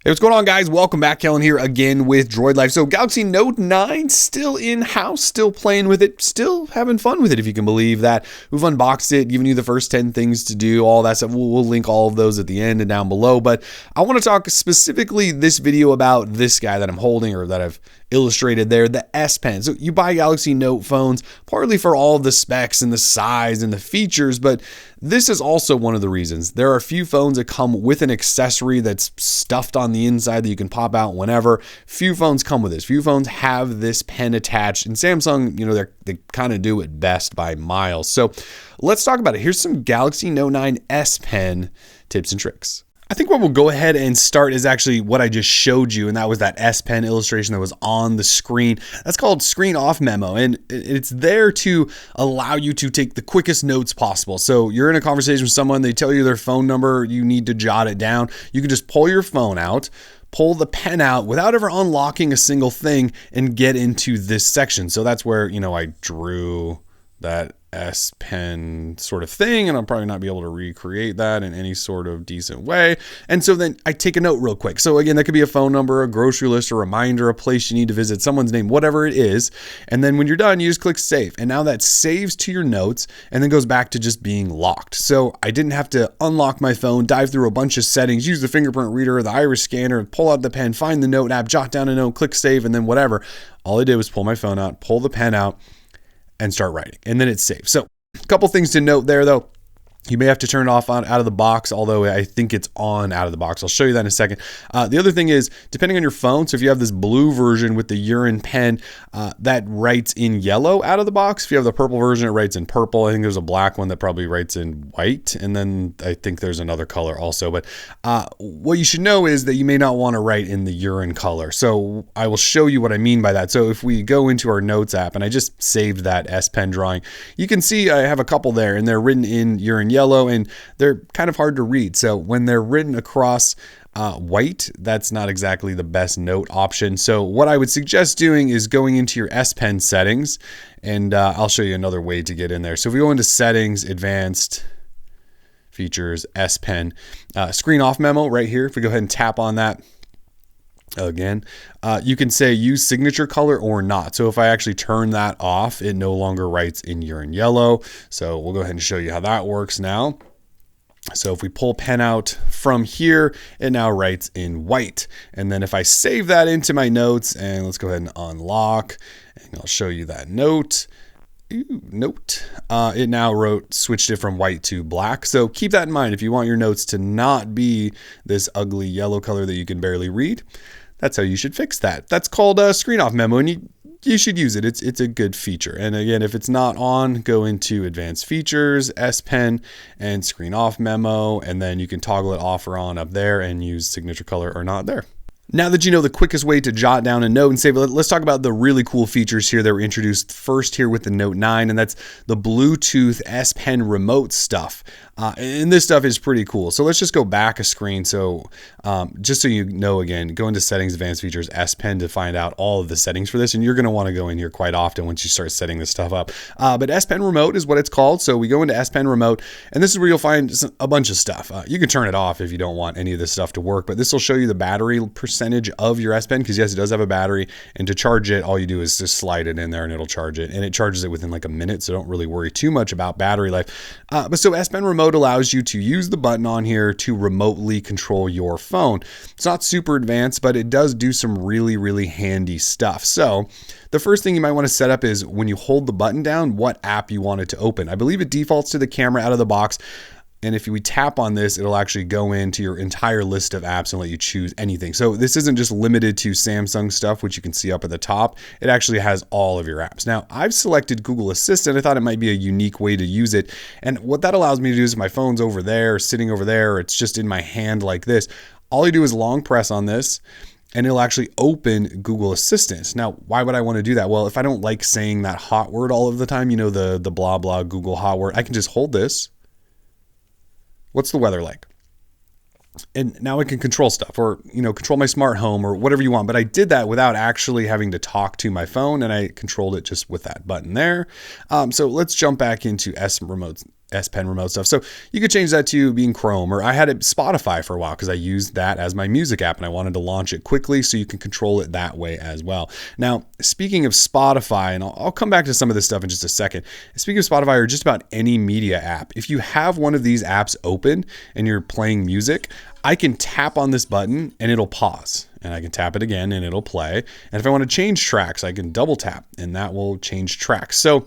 Hey, what's going on, guys? Welcome back. Kellen here again with Droid Life. So Galaxy Note 9 still in-house, still playing with it, still having fun with it, if you can believe that. We've unboxed it, given you the first 10 things to do, all that stuff. We'll link all of those at the end and down below. But I want to talk specifically this video about this guy that I'm holding, or that I've illustrated there, the S Pen. So you buy Galaxy Note phones partly for all of the specs and the size and the features, but this is also one of the reasons. There are a few phones that come with an accessory that's stuffed on the inside that you can pop out whenever. Few phones come with this. Few phones have this pen attached, and Samsung, they kind of do it best by miles. So let's talk about it. Here's some Galaxy Note 9 S Pen tips and tricks. I think what we'll go ahead and start is actually what I just showed you, and that was that S Pen illustration that was on the screen. That's called Screen Off Memo, and it's there to allow you to take the quickest notes possible. So you're in a conversation with someone, they tell you their phone number, you need to jot it down. You can just pull your phone out, pull the pen out without ever unlocking a single thing, and get into this section. So that's where, I drew that S Pen sort of thing, and I'll probably not be able to recreate that in any sort of decent way. And so then I take a note real quick. So again, that could be a phone number, a grocery list, a reminder, a place you need to visit, someone's name, whatever it is. And then when you're done, you just click save. And now that saves to your notes and then goes back to just being locked. So I didn't have to unlock my phone, dive through a bunch of settings, use the fingerprint reader, the iris scanner, pull out the pen, find the note app, jot down a note, click save, and then whatever. All I did was pull my phone out, pull the pen out, and start writing, and then it's saved. So a couple things to note there, though. You may have to turn it off out of the box, although I think it's on out of the box. I'll show you that in a second. The other thing is, depending on your phone, so if you have this blue version with the urine pen, that writes in yellow out of the box. If you have the purple version, it writes in purple. I think there's a black one that probably writes in white, and then I think there's another color also. But what you should know is that you may not want to write in the urine color. So I will show you what I mean by that. So if we go into our Notes app, and I just saved that S Pen drawing, you can see I have a couple there, and they're written in urine yellow, and they're kind of hard to read. So when they're written across white, that's not exactly the best note option. So what I would suggest doing is going into your S Pen settings, and I'll show you another way to get in there. So if we go into settings, advanced features, S Pen, screen off memo right here. If we go ahead and tap on that, again, you can say use signature color or not. So if I actually turn that off, it no longer writes in urine yellow. So we'll go ahead and show you how that works now. So if we pull pen out from here, it now writes in white. And then if I save that into my notes, and let's go ahead and unlock, and I'll show you that note. It now switched it from white to black. So keep that in mind if you want your notes to not be this ugly yellow color that you can barely read. That's how you should fix that. That's called a screen off memo, and you should use it. It's a good feature. And again, if it's not on, go into advanced features, S Pen, and screen off memo, and then you can toggle it off or on up there and use signature color or not there. Now that you know the quickest way to jot down a note and save it, let's talk about the really cool features here that were introduced first here with the Note 9, and that's the Bluetooth S Pen remote stuff. And this stuff is pretty cool. So let's just go back a screen. So just so you know, again, go into settings, advanced features, S Pen to find out all of the settings for this. And you're going to want to go in here quite often once you start setting this stuff up. But S Pen remote is what it's called. So we go into S Pen remote, and this is where you'll find a bunch of stuff. You can turn it off if you don't want any of this stuff to work, but this will show you the battery percentage of your S Pen, because yes, it does have a battery, and to charge it, all you do is just slide it in there and it'll charge it, and it charges it within like a minute. So don't really worry too much about battery life. But so S Pen remote allows you to use the button on here to remotely control your phone. It's not super advanced, but it does do some really, really handy stuff. So the first thing you might want to set up is when you hold the button down, what app you want it to open. I believe it defaults to the camera out of the box. And if we tap on this, it'll actually go into your entire list of apps and let you choose anything. So this isn't just limited to Samsung stuff, which you can see up at the top. It actually has all of your apps. Now, I've selected Google Assistant. I thought it might be a unique way to use it. And what that allows me to do is, my phone's over there, sitting over there, or it's just in my hand like this. All you do is long press on this, and it'll actually open Google Assistant. Now, why would I want to do that? Well, if I don't like saying that hot word all of the time, the blah, blah, Google hot word, I can just hold this. What's the weather like? And now I can control stuff, or, control my smart home or whatever you want. But I did that without actually having to talk to my phone, and I controlled it just with that button there. So let's jump back into S Pen remote stuff. So you could change that to being Chrome, or I had it Spotify for a while because I used that as my music app and I wanted to launch it quickly, so you can control it that way as well. Now, speaking of Spotify, and I'll come back to some of this stuff in just a second. Speaking of Spotify, or just about any media app, if you have one of these apps open and you're playing music, I can tap on this button and it'll pause, and I can tap it again and it'll play. And if I want to change tracks, I can double tap and that will change tracks. So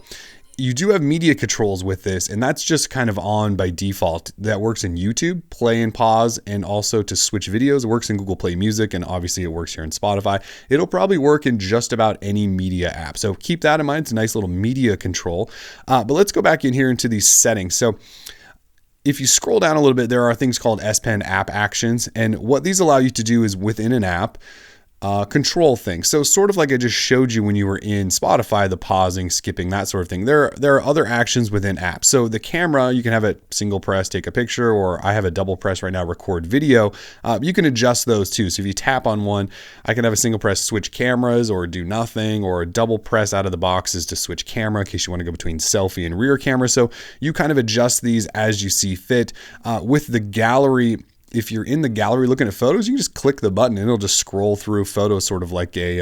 you do have media controls with this, and that's just kind of on by default. That works in YouTube, play and pause, and also to switch videos. It works in Google Play Music, and obviously it works here in Spotify. It'll probably work in just about any media app. So keep that in mind. It's a nice little media control. But let's go back in here into these settings. So if you scroll down a little bit, there are things called S Pen app actions. And what these allow you to do is within an app, control things. So sort of like I just showed you when you were in Spotify, the pausing, skipping, that sort of thing. There are other actions within apps. So the camera, you can have a single press, take a picture, or I have a double press right now, record video. You can adjust those too. So if you tap on one, I can have a single press, switch cameras, or do nothing, or a double press out of the boxes to switch camera in case you want to go between selfie and rear camera. So you kind of adjust these as you see fit. With the gallery, if you're in the gallery looking at photos, you can just click the button and it'll just scroll through photos, sort of like a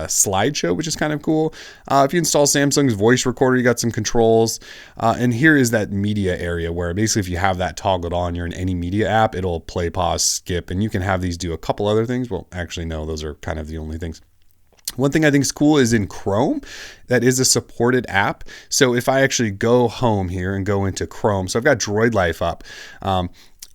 slideshow, which is kind of cool. If you install Samsung's voice recorder, you got some controls. And here is that media area where basically if you have that toggled on, you're in any media app, it'll play, pause, skip, and you can have these do a couple other things. Well, actually, no, those are kind of the only things. One thing I think is cool is in Chrome, that is a supported app. So if I actually go home here and go into Chrome, so I've got Droid Life up.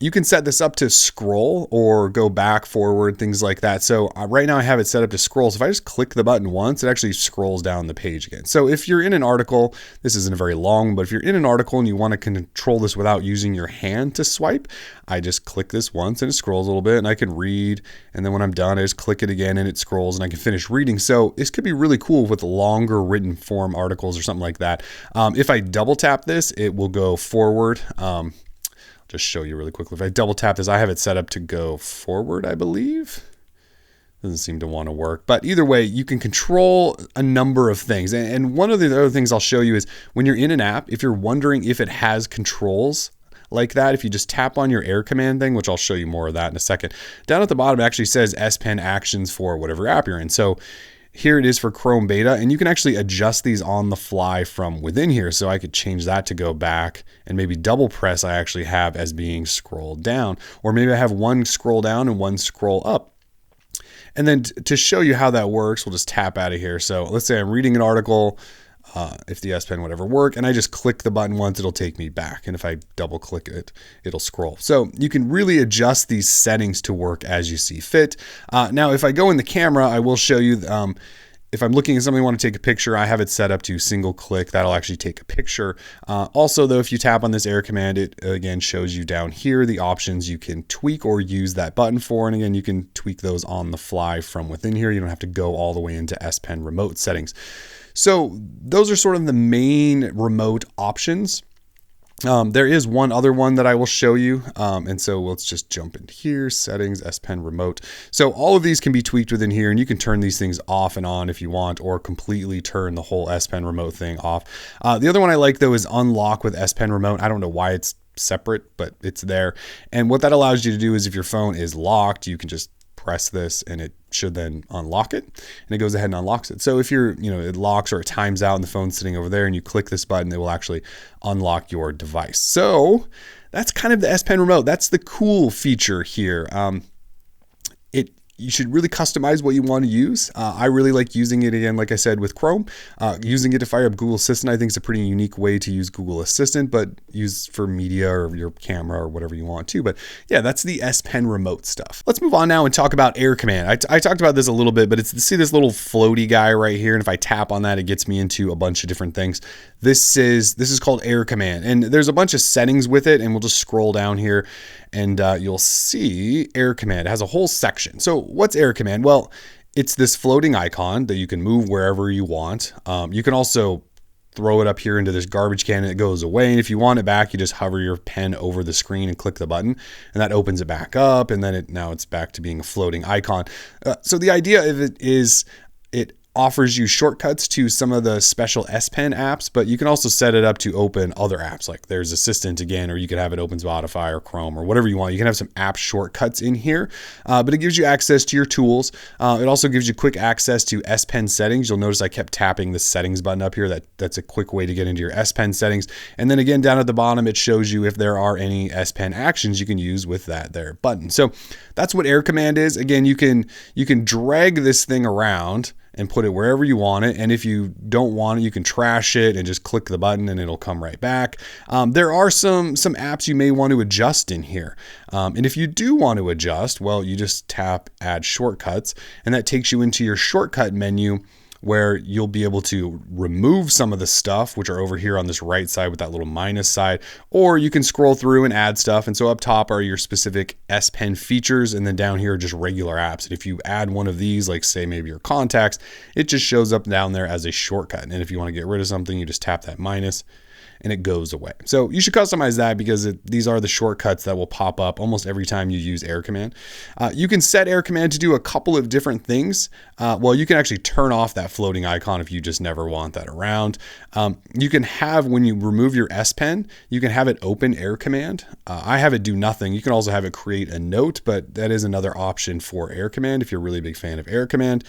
You can set this up to scroll or go back, forward, things like that. So right now I have it set up to scroll. So if I just click the button once, it actually scrolls down the page again. So if you're in an article, this isn't a very long, but if you're in an article and you want to control this without using your hand to swipe, I just click this once and it scrolls a little bit and I can read. And then when I'm done, I just click it again and it scrolls and I can finish reading. So this could be really cool with longer written form articles or something like that. If I double tap this, it will go forward. Just show you really quickly. If I double tap this, I have it set up to go forward, I believe. Doesn't seem to want to work. But either way, you can control a number of things. And one of the other things I'll show you is when you're in an app, if you're wondering if it has controls like that, if you just tap on your air command thing, which I'll show you more of that in a second, down at the bottom it actually says S Pen actions for whatever app you're in. So here it is for Chrome beta, and you can actually adjust these on the fly from within here. So I could change that to go back, and maybe double press I actually have as being scrolled down, or maybe I have one scroll down and one scroll up. And then to show you how that works, we'll just tap out of here. So let's say I'm reading an article, if the S Pen would ever work, and I just click the button once, it'll take me back. And if I double click it, it'll scroll. So you can really adjust these settings to work as you see fit. Now, if I go in the camera, I will show you, if I'm looking at something I want to take a picture, I have it set up to single click. That'll actually take a picture. Also, though, if you tap on this air command, it again shows you down here the options you can tweak or use that button for. And again, you can tweak those on the fly from within here. You don't have to go all the way into S Pen remote settings. So those are sort of the main remote options. There is one other one that I will show you. And so let's just jump in here, settings, S Pen remote. So all of these can be tweaked within here, and you can turn these things off and on if you want, or completely turn the whole S Pen remote thing off. The other one I like though is unlock with S Pen remote. I don't know why it's separate, but it's there. And what that allows you to do is if your phone is locked, you can just press this and it should then unlock it, and it goes ahead and unlocks it. So if you're, it locks or it times out and the phone's sitting over there and you click this button, it will actually unlock your device. So that's kind of the S Pen remote. That's the cool feature here. You should really customize what you want to use. I really like using it, again, like I said, with Chrome. Using it to fire up Google Assistant, I think is a pretty unique way to use Google Assistant, but use for media or your camera or whatever you want to. But yeah, that's the S Pen remote stuff. Let's move on now and talk about Air Command. I talked about this a little bit, but see this little floaty guy right here, and if I tap on that, it gets me into a bunch of different things. This is called Air Command, and there's a bunch of settings with it, and we'll just scroll down here and you'll see Air Command. It has a whole section. So what's Air Command? Well, it's this floating icon that you can move wherever you want. You can also throw it up here into this garbage can and it goes away. And if you want it back, you just hover your pen over the screen and click the button, and that opens it back up. And then now it's back to being a floating icon. So the idea of it is it offers you shortcuts to some of the special S Pen apps, but you can also set it up to open other apps. Like there's Assistant again, or you could have it open Spotify or Chrome or whatever you want. You can have some app shortcuts in here, but it gives you access to your tools. It also gives you quick access to S Pen settings. You'll notice I kept tapping the settings button up here. That's a quick way to get into your S Pen settings. And then again, down at the bottom, it shows you if there are any S Pen actions you can use with that there button. So that's what Air Command is. Again, you can drag this thing around and put it wherever you want it. And if you don't want it, you can trash it and just click the button and it'll come right back. There are some apps you may want to adjust in here. And if you do want to adjust, well, you just tap Add Shortcuts, and that takes you into your shortcut menu, where you'll be able to remove some of the stuff, which are over here on this right side with that little minus side, or you can scroll through and add stuff. And so up top are your specific S Pen features, and then down here are just regular apps. And if you add one of these, like say maybe your contacts, it just shows up down there as a shortcut. And if you want to get rid of something, you just tap that minus and it goes away. So you should customize that, because these are the shortcuts that will pop up almost every time you use Air Command. You can set Air Command to do a couple of different things. Well, you can actually turn off that floating icon if you just never want that around. You can have, when you remove your S Pen, you can have it open Air Command. I have it do nothing. You can also have it create a note, but that is another option for Air Command if you're a really big fan of Air Command.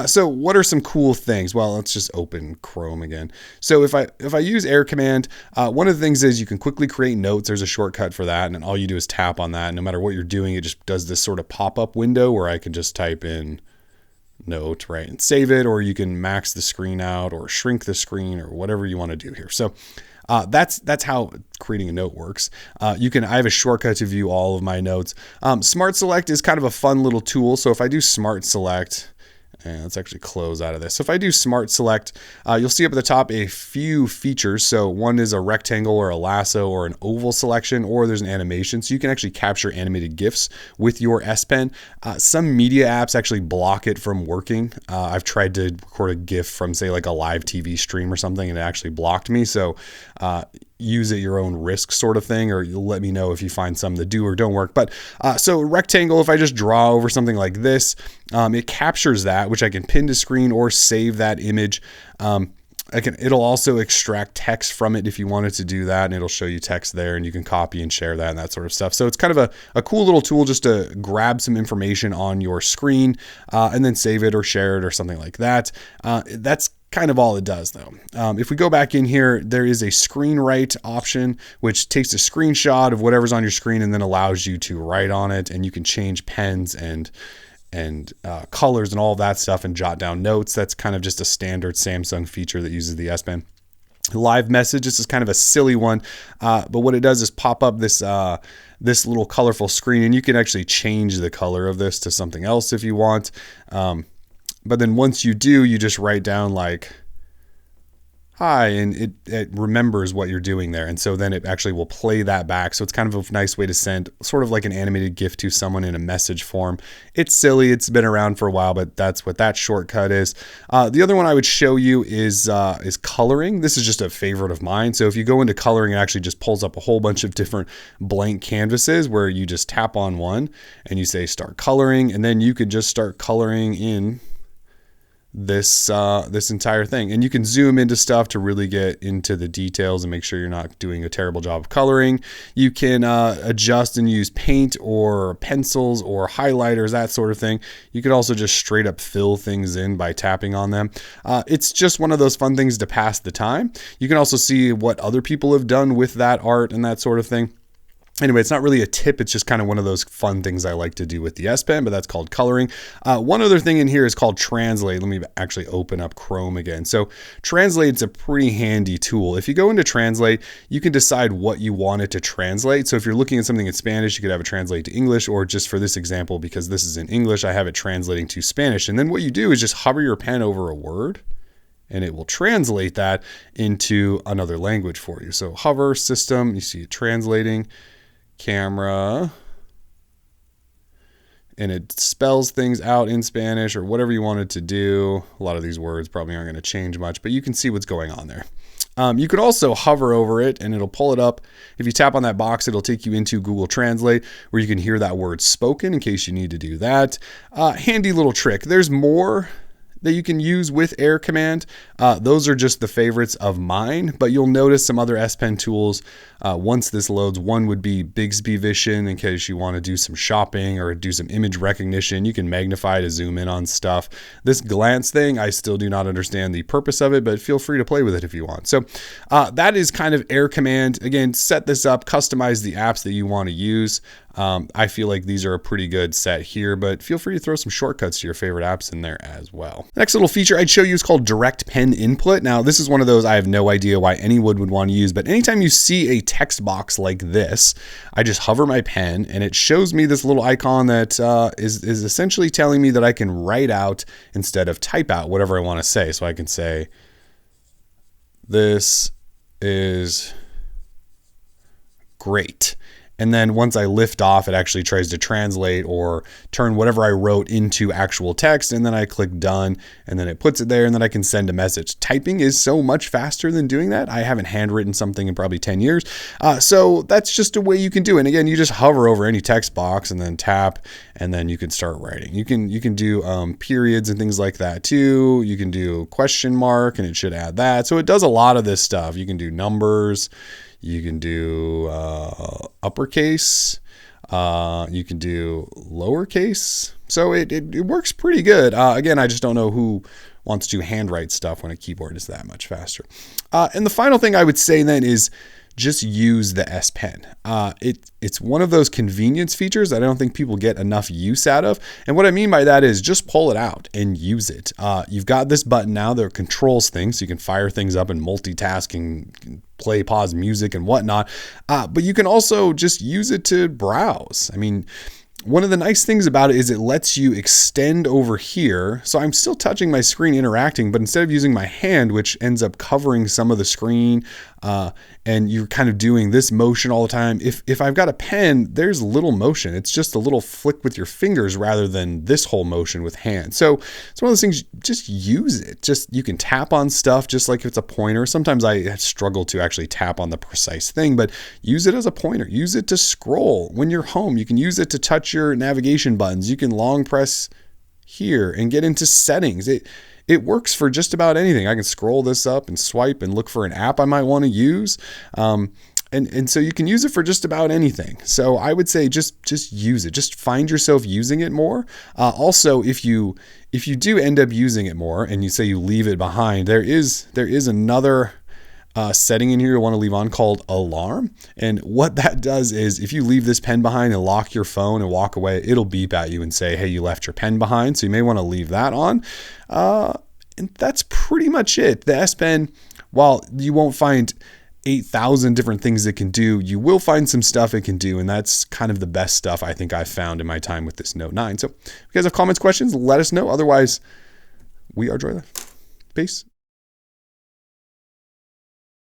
So what are some cool things? Well, let's just open Chrome again. So if I use Air Command, one of the things is you can quickly create notes. There's a shortcut for that, and then all you do is tap on that. And no matter what you're doing, it just does this sort of pop-up window where I can just type in note, right, and save it, or you can max the screen out or shrink the screen or whatever you want to do here. So that's how creating a note works. I have a shortcut to view all of my notes. Smart Select is kind of a fun little tool. So if I do Smart Select, and let's actually close out of this. So if I do Smart Select, you'll see up at the top a few features. So one is a rectangle or a lasso or an oval selection, or there's an animation. So you can actually capture animated GIFs with your S Pen. Some media apps actually block it from working. I've tried to record a GIF from, say, like a live TV stream or something, and it actually blocked me. So use at your own risk sort of thing, or you'll let me know if you find some that do or don't work. But so rectangle, if I just draw over something like this, it captures that, which I can pin to screen or save that image. It'll also extract text from it if you wanted to do that, and it'll show you text there, and you can copy and share that and that sort of stuff. So it's kind of a cool little tool just to grab some information on your screen and then save it or share it or something like that. That's kind of all it does, though. If we go back in here, there is a screen write option, which takes a screenshot of whatever's on your screen and then allows you to write on it, and you can change pens and colors and all of that stuff and jot down notes. That's kind of just a standard Samsung feature that uses the S Pen. Live message, this is kind of a silly one, but what it does is pop up this little colorful screen, and you can actually change the color of this to something else if you want. But then once you do, you just write down like, hi, and it remembers what you're doing there. And so then it actually will play that back. So it's kind of a nice way to send sort of like an animated GIF to someone in a message form. It's silly. It's been around for a while, but that's what that shortcut is. The other one I would show you is coloring. This is just a favorite of mine. So if you go into coloring, it actually just pulls up a whole bunch of different blank canvases where you just tap on one and you say start coloring, and then you could just start coloring in this entire thing, and you can zoom into stuff to really get into the details and make sure you're not doing a terrible job of coloring. You can adjust and use paint or pencils or highlighters, that sort of thing. You could also just straight up fill things in by tapping on them. It's just one of those fun things to pass the time. You can also see what other people have done with that art and that sort of thing. Anyway, it's not really a tip. It's just kind of one of those fun things I like to do with the S Pen, but that's called coloring. One other thing in here is called Translate. Let me actually open up Chrome again. So Translate's a pretty handy tool. If you go into Translate, you can decide what you want it to translate. So if you're looking at something in Spanish, you could have it translate to English, or just for this example, because this is in English, I have it translating to Spanish. And then what you do is just hover your pen over a word, and it will translate that into another language for you. So hover, system, you see it translating, camera, and it spells things out in Spanish or whatever you want it to do. A lot of these words probably aren't going to change much, but you can see what's going on there. You could also hover over it and it'll pull it up. If you tap on that box, it'll take you into Google Translate where you can hear that word spoken in case you need to do that. Handy little trick. There's more that you can use with Air Command. Those are just the favorites of mine, but you'll notice some other S Pen tools once this loads. One would be Bigsby Vision in case you want to do some shopping or do some image recognition. You can magnify to zoom in on stuff. This glance thing, I still do not understand the purpose of it, but feel free to play with it if you want. So that is kind of Air Command. Again, set this up, customize the apps that you want to use. I feel like these are a pretty good set here, but feel free to throw some shortcuts to your favorite apps in there as well. Next little feature I'd show you is called Direct Pen Input. Now, this is one of those I have no idea why anyone would want to use, but anytime you see a text box like this, I just hover my pen and it shows me this little icon that is essentially telling me that I can write out instead of type out whatever I want to say. So I can say, this is great. And then once I lift off, it actually tries to translate or turn whatever I wrote into actual text. And then I click done and then it puts it there and then I can send a message. Typing is so much faster than doing that. I haven't handwritten something in probably 10 years. So that's just a way you can do it. And again, you just hover over any text box and then tap and then you can start writing. You can do periods and things like that too. You can do question mark and it should add that. So it does a lot of this stuff. You can do numbers. You can do uppercase, you can do lowercase. So it works pretty good. Again, I just don't know who wants to handwrite stuff when a keyboard is that much faster. And the final thing I would say then is just use the S Pen. It's one of those convenience features that I don't think people get enough use out of. And what I mean by that is just pull it out and use it. You've got this button now that controls things, so you can fire things up and multitask and play, pause music and whatnot. But you can also just use it to browse. I mean, one of the nice things about it is it lets you extend over here. So I'm still touching my screen interacting, but instead of using my hand, which ends up covering some of the screen, and you're kind of doing this motion all the time. If I've got a pen, there's little motion. It's just a little flick with your fingers rather than this whole motion with hands. So it's one of those things, just use it. Just, you can tap on stuff just like if it's a pointer. Sometimes I struggle to actually tap on the precise thing, but use it as a pointer. Use it to scroll. When you're home, you can use it to touch your navigation buttons. You can long press here and get into settings. It works for just about anything. I can scroll this up and swipe and look for an app I might want to use. And so you can use it for just about anything. So I would say just use it. Just find yourself using it more. Also, if you do end up using it more and you say you leave it behind, there is another setting in here you want to leave on called alarm. And what that does is if you leave this pen behind and lock your phone and walk away, it'll beep at you and say, hey, you left your pen behind. So you may want to leave that on. And that's pretty much it. The S Pen, while you won't find 8,000 different things it can do, you will find some stuff it can do. And that's kind of the best stuff I think I've found in my time with this Note 9. So if you guys have comments, questions, let us know. Otherwise, we are Droid. Peace.